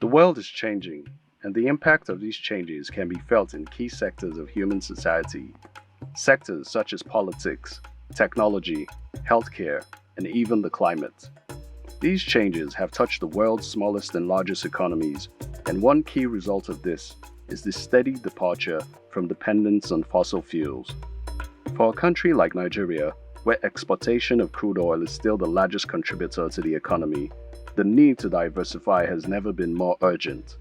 The world is changing, and the impact of these changes can be felt in key sectors of human society. Sectors such as politics, technology, healthcare, and even the climate. These changes have touched the world's smallest and largest economies, and one key result of this is the steady departure from dependence on fossil fuels. For a country like Nigeria, where exportation of crude oil is still the largest contributor to the economy, the need to diversify has never been more urgent.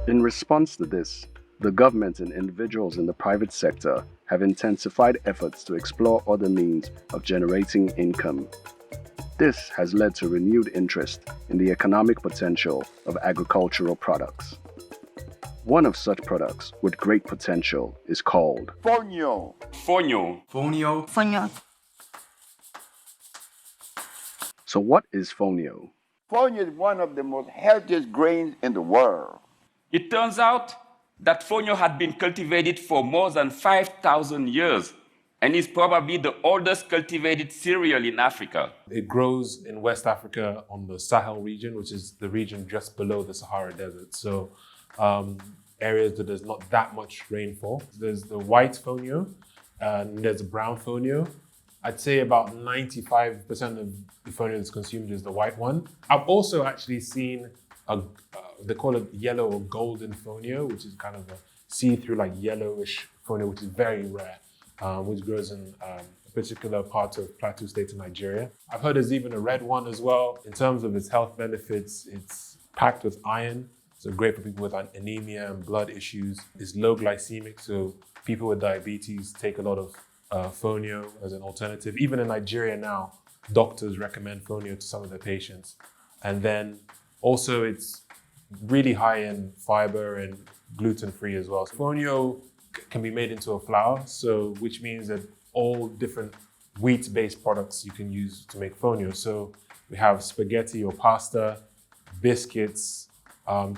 In response to this, the government and individuals in the private sector have intensified efforts to explore other means of generating income. This has led to renewed interest in the economic potential of agricultural products. One of such products with great potential is called Fonio. Fonio. Fonio. Fonio. So what is fonio? Fonio is one of the most healthiest grains in the world. It turns out that fonio had been cultivated for more than 5,000 years and is probably the oldest cultivated cereal in Africa. It grows in West Africa on the Sahel region, which is the region just below the Sahara Desert. So areas that there's not that much rainfall. There's the white fonio and there's a brown fonio. I'd say about 95% of the fonio that's consumed is the white one. I've also actually seen they call it yellow or golden fonio, which is kind of a see-through like yellowish fonio, which is very rare, which grows in a particular part of Plateau State in Nigeria. I've heard there's even a red one as well. In terms of its health benefits, it's packed with iron, so great for people with anemia and blood issues. It's low glycemic, so people with diabetes take a lot of fonio as an alternative. Even in Nigeria now, doctors recommend fonio to some of their patients. And then also it's really high in fiber and gluten-free as well. Fonio can be made into a flour, so which means that all different wheat-based products you can use to make fonio. So we have spaghetti or pasta, biscuits,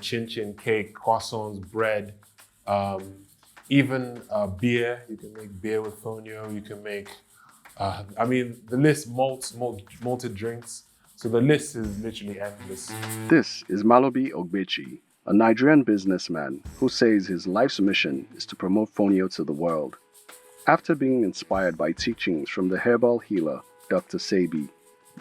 chin-chin cake, croissants, bread, even beer. You can make beer with fonio. You can make, the list, malted drinks. So the list is literally endless. This is Malobi Ogbechi, a Nigerian businessman who says his life's mission is to promote fonio to the world. After being inspired by teachings from the herbal healer, Dr. Sebi,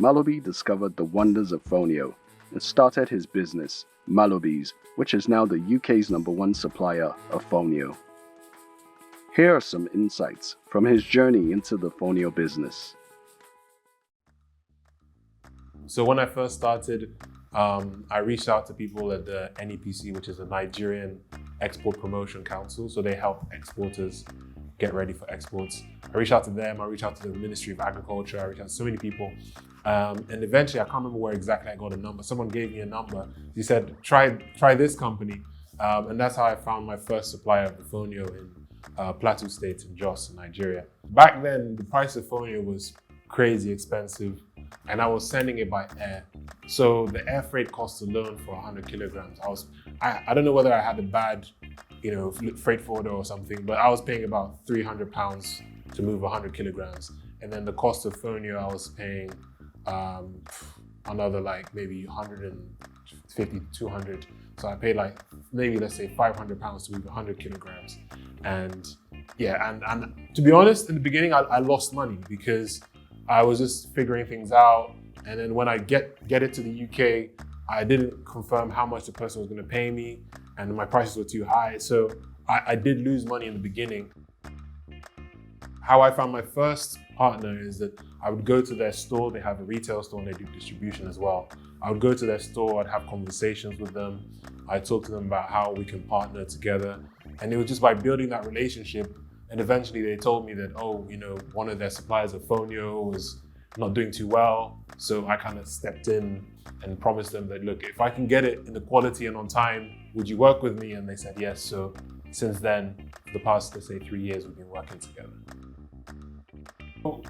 Malobi discovered the wonders of fonio and started his business, Malobi's, which is now the UK's #1 supplier of fonio. Here are some insights from his journey into the fonio business. So when I first started, I reached out to people at the NEPC, which is the Nigerian Export Promotion Council. So they help exporters get ready for exports. I reached out to them, I reached out to the Ministry of Agriculture, I reached out to so many people. And eventually, I can't remember where exactly I got a number. Someone gave me a number. He said, try this company. And that's how I found my first supplier of the fonio in Plateau State in Jos, Nigeria. Back then, the price of fonio was crazy expensive, and I was sending it by air. So the air freight cost alone for 100 kilograms, I don't know whether I had a bad, freight forwarder or something, but I was paying about 300 pounds to move 100 kilograms. And then the cost of fonio, I was paying another maybe 150, 200. So I paid let's say 500 pounds to move 100 kilograms. And yeah, and to be honest, in the beginning, I lost money because I was just figuring things out. And then when I get it to the UK, I didn't confirm how much the person was going to pay me, and my prices were too high. So I did lose money in the beginning. How I found my first partner is that I would go to their store. They have a retail store and they do distribution as well. I would go to their store, I'd have conversations with them. I'd talk to them about how we can partner together. And it was just by building that relationship. And eventually they told me that, one of their suppliers of fonio was not doing too well. So I kind of stepped in and promised them that, look, if I can get it in the quality and on time, would you work with me? And they said yes. So since then, for the past, let's say 3 years, we've been working together.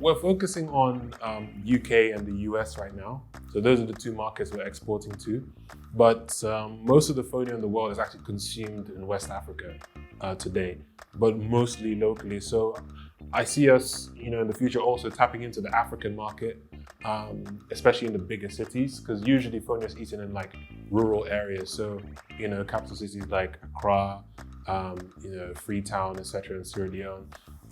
We're focusing on UK and the US right now. So those are the two markets we're exporting to. But most of the fonio in the world is actually consumed in West Africa today, but mostly locally. So I see us, in the future also tapping into the African market. especially in the bigger cities, because usually fonio is eaten in like rural areas. So, capital cities like Accra, Freetown, etc., in Sierra Leone.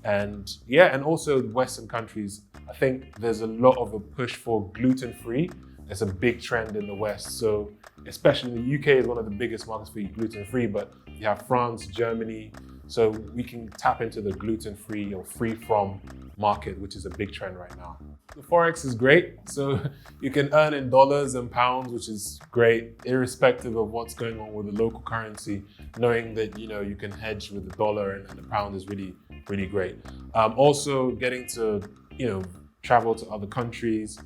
And also Western countries, I think there's a lot of a push for gluten-free. It's a big trend in the West. So especially the UK is one of the biggest markets for gluten-free, but you have France, Germany. So we can tap into the gluten-free or free-from market, which is a big trend right now. The Forex is great. So you can earn in dollars and pounds, which is great, irrespective of what's going on with the local currency, knowing that, you can hedge with the dollar and the pound is really, really great. Also getting to, travel to other countries,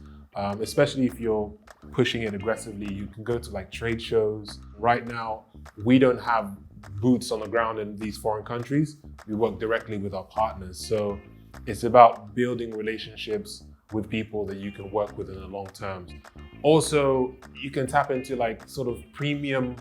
especially if you're pushing it aggressively, you can go to like trade shows. Right now, we don't have boots on the ground in these foreign countries. We work directly with our partners. So it's about building relationships with people that you can work with in the long term. Also, you can tap into like sort of premium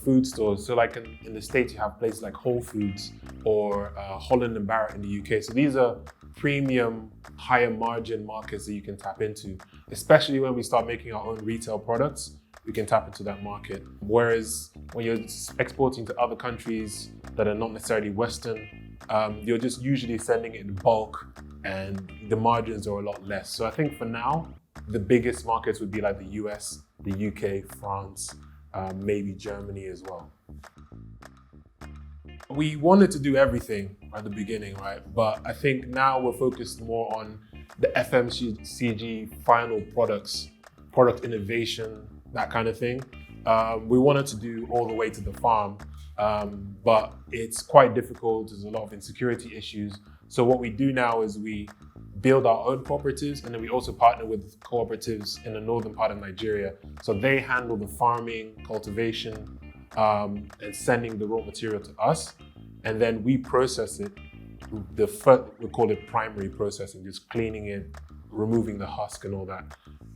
food stores. So like in the States, you have places like Whole Foods or Holland and Barrett in the UK. So these are premium, higher margin markets that you can tap into, especially when we start making our own retail products. We can tap into that market. Whereas when you're exporting to other countries that are not necessarily Western, you're just usually sending it in bulk and the margins are a lot less. So I think for now, the biggest markets would be like the US, the UK, France, maybe Germany as well. We wanted to do everything at the beginning, right? But I think now we're focused more on the FMCG final products, product innovation, that kind of thing. We wanted to do all the way to the farm, but it's quite difficult. There's a lot of insecurity issues. So what we do now is we build our own cooperatives, and then we also partner with cooperatives in the northern part of Nigeria. So they handle the farming, cultivation, and sending the raw material to us. And then we process it. We call it primary processing, just cleaning it, removing the husk and all that.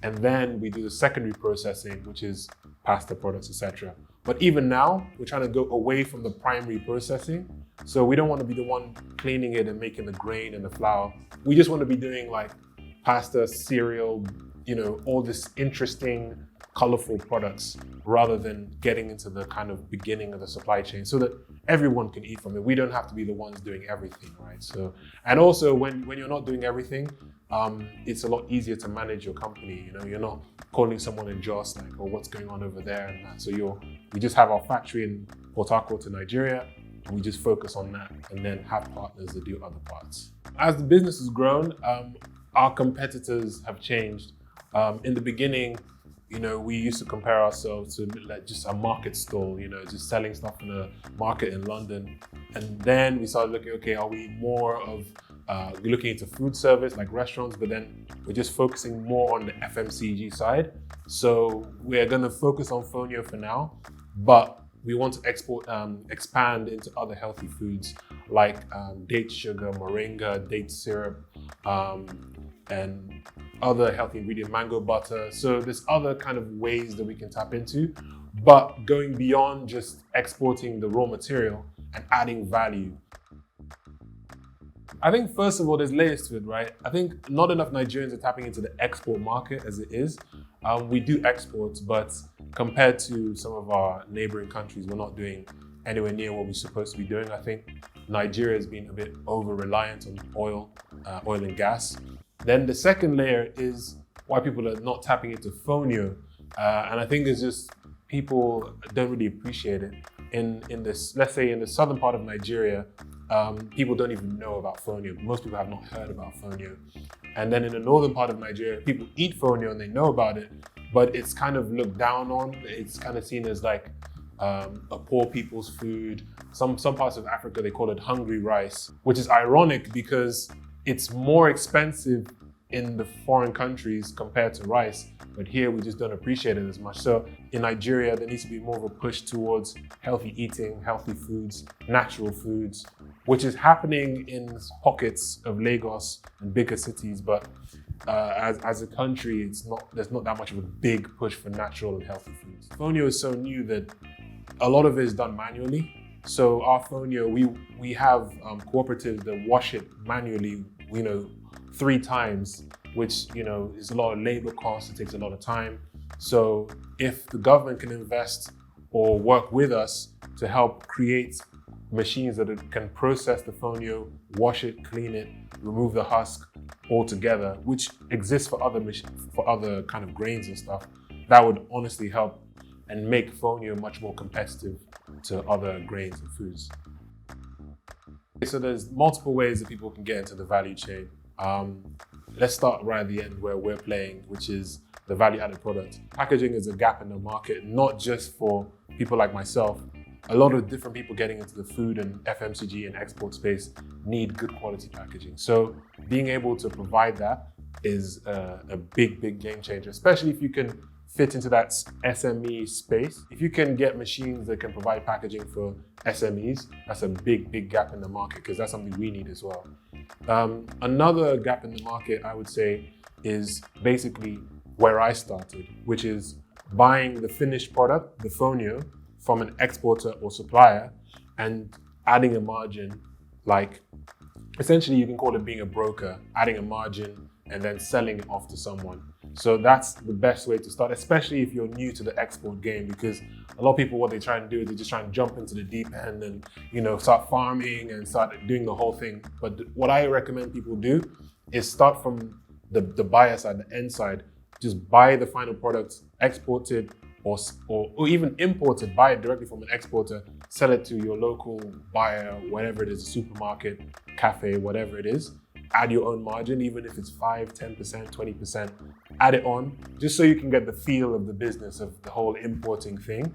And then we do the secondary processing, which is pasta products, etc. But even now, we're trying to go away from the primary processing. So we don't want to be the one cleaning it and making the grain and the flour. We just want to be doing like pasta, cereal, all this interesting, colorful products, rather than getting into the kind of beginning of the supply chain so that everyone can eat from it. We don't have to be the ones doing everything, right? So, and also when you're not doing everything, it's a lot easier to manage your company. You're not calling someone in Jos like, oh, what's going on over there and that. So we just have our factory in Port Harcourt in Nigeria, and we just focus on that and then have partners that do other parts. As the business has grown, our competitors have changed. In the beginning, we used to compare ourselves to like just a market stall, just selling stuff in a market in London. And then we started looking, okay, are we more of, we're looking into food service like restaurants, but then we're just focusing more on the FMCG side. So we're gonna focus on Fonio for now, but we want to expand into other healthy foods like date sugar, moringa, date syrup, and other healthy ingredient, mango butter. So there's other kind of ways that we can tap into, but going beyond just exporting the raw material and adding value. I think first of all, there's layers to it, right? I think not enough Nigerians are tapping into the export market as it is. We do exports, but compared to some of our neighboring countries, we're not doing anywhere near what we're supposed to be doing. I think Nigeria has been a bit over-reliant on oil and gas. Then the second layer is why people are not tapping into Fonio. And I think it's just people don't really appreciate it. In this, let's say in the southern part of Nigeria, people don't even know about Fonio. Most people have not heard about Fonio. And then in the northern part of Nigeria, people eat Fonio and they know about it, but it's kind of looked down on. It's kind of seen as like a poor people's food. Some parts of Africa, they call it hungry rice, which is ironic because it's more expensive in the foreign countries compared to rice, but here we just don't appreciate it as much. So in Nigeria, there needs to be more of a push towards healthy eating, healthy foods, natural foods, which is happening in pockets of Lagos and bigger cities, but as a country, there's not that much of a big push for natural and healthy foods. Fonio is so new that a lot of it is done manually. So our Fonio, we have cooperatives that wash it manually, 3 times which, you know, is a lot of labor costs, it takes a lot of time. So if the government can invest or work with us to help create machines that can process the fonio, wash it, clean it, remove the husk altogether, which exists for other kind of grains and stuff, that would honestly help and make fonio much more competitive to other grains and foods. So there's multiple ways that people can get into the value chain. Let's start right at the end where we're playing, which is the value-added product. Packaging is a gap in the market, not just for people like myself. A lot of different people getting into the food and FMCG and export space need good quality packaging. So being able to provide that is a big game changer, especially if you can fit into that SME space. If you can get machines that can provide packaging for SMEs, that's a big gap in the market, because that's something we need as well. Another gap in the market, I would say, is basically where I started, which is buying the finished product, the fonio, from an exporter or supplier and adding a margin. Like, essentially you can call it being a broker, adding a margin and then selling it off to someone. So that's the best way to start, especially if you're new to the export game, because a lot of people, what they try and do is they just try and jump into the deep end and, you know, start farming and start doing the whole thing. But what I recommend people do is start from the buyer side, the end side. Just buy the final product, export it, or even import it, buy it directly from an exporter, sell it to your local buyer, whatever it is, a supermarket, cafe, whatever it is. Add your own margin, even if it's 5, 10%, 20%, add it on, just so you can get the feel of the business of the whole importing thing.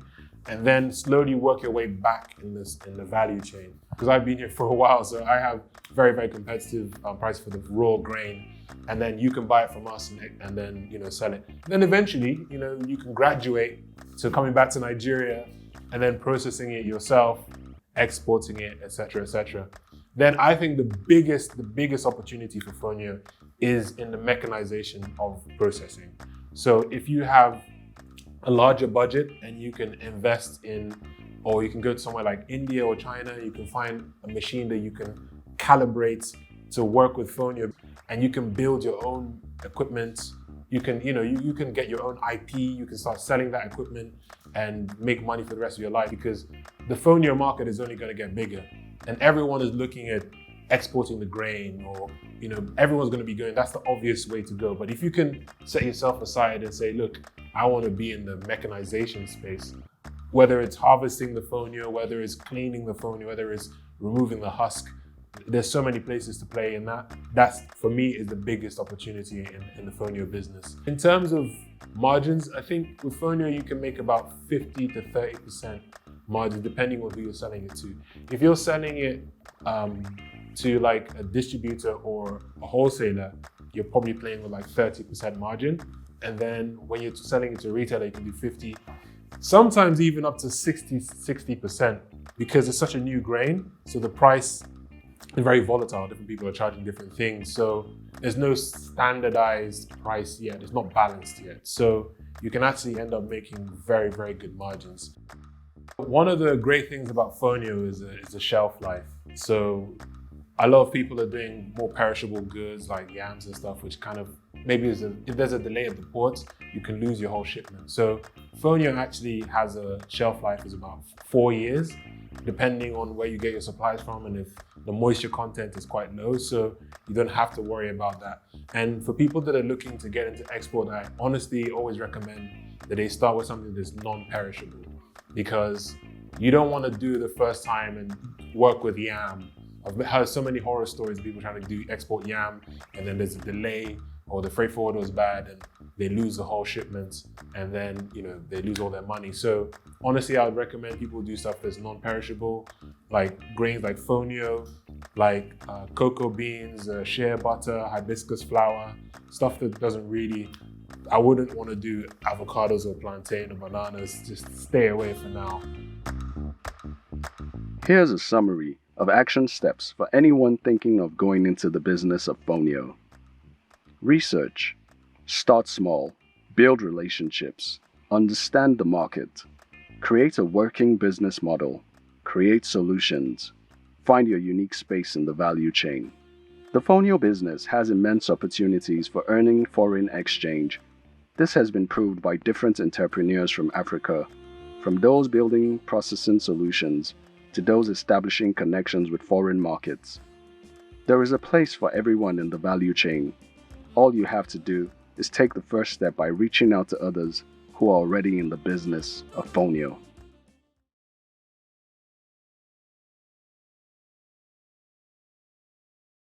And then slowly work your way back in the value chain. Because I've been here for a while, so I have very competitive price for the raw grain. And then you can buy it from us and then, you know, sell it. Then eventually, you know, you can graduate to coming back to Nigeria and then processing it yourself, exporting it, etc., etc. Then I think the biggest opportunity for fonio is in the mechanization of processing. So if you have a larger budget and you can invest in, or you can go to somewhere like India or China, you can find a machine that you can calibrate to work with fonio, and you can build your own equipment. You can, you know, you can get your own IP, you can start selling that equipment and make money for the rest of your life, because the fonio market is only going to get bigger and everyone is looking at exporting the grain, or, you know, everyone's going to be going, that's the obvious way to go. But if you can set yourself aside and say, look, I want to be in the mechanization space, whether it's harvesting the fonio, whether it's cleaning the fonio, whether it's removing the husk, there's so many places to play in that. That's, for me, is the biggest opportunity in the fonio business. In terms of margins, I think with fonio, you can make about 50 to 30% margin, depending on who you're selling it to. If you're selling it to like a distributor or a wholesaler, you're probably playing with like 30% margin. And then when you're selling it to a retailer, you can do 50, sometimes even up to 60%, because it's such a new grain. So the price is very volatile. Different people are charging different things. So there's no standardized price yet. It's not balanced yet. So you can actually end up making very good margins. One of the great things about fonio is the shelf life. So a lot of people are doing more perishable goods like yams and stuff, which kind of, maybe if there's a delay at the port, you can lose your whole shipment. So fonio actually has a shelf life is about 4 years, depending on where you get your supplies from and if the moisture content is quite low. So you don't have to worry about that. And for people that are looking to get into export, I honestly always recommend that they start with something that's non-perishable, because you don't want to do the first time and work with yam. I've heard so many horror stories of people trying to do export yam, and then there's a delay, or the freight forwarder was bad and they lose the whole shipment, and then, you know, they lose all their money. So honestly, I would recommend people do stuff that's non-perishable, like grains like fonio, like cocoa beans, shea butter, hibiscus flour, stuff that doesn't really, I wouldn't want to do avocados or plantain or bananas. Just stay away for now. Here's a summary of action steps for anyone thinking of going into the business of fonio. Research. Start small. Build relationships. Understand the market. Create a working business model. Create solutions. Find your unique space in the value chain. The Fonio business has immense opportunities for earning foreign exchange. This has been proved by different entrepreneurs from Africa, from those building processing solutions to those establishing connections with foreign markets. There is a place for everyone in the value chain. All you have to do is take the first step by reaching out to others who are already in the business of Fonio.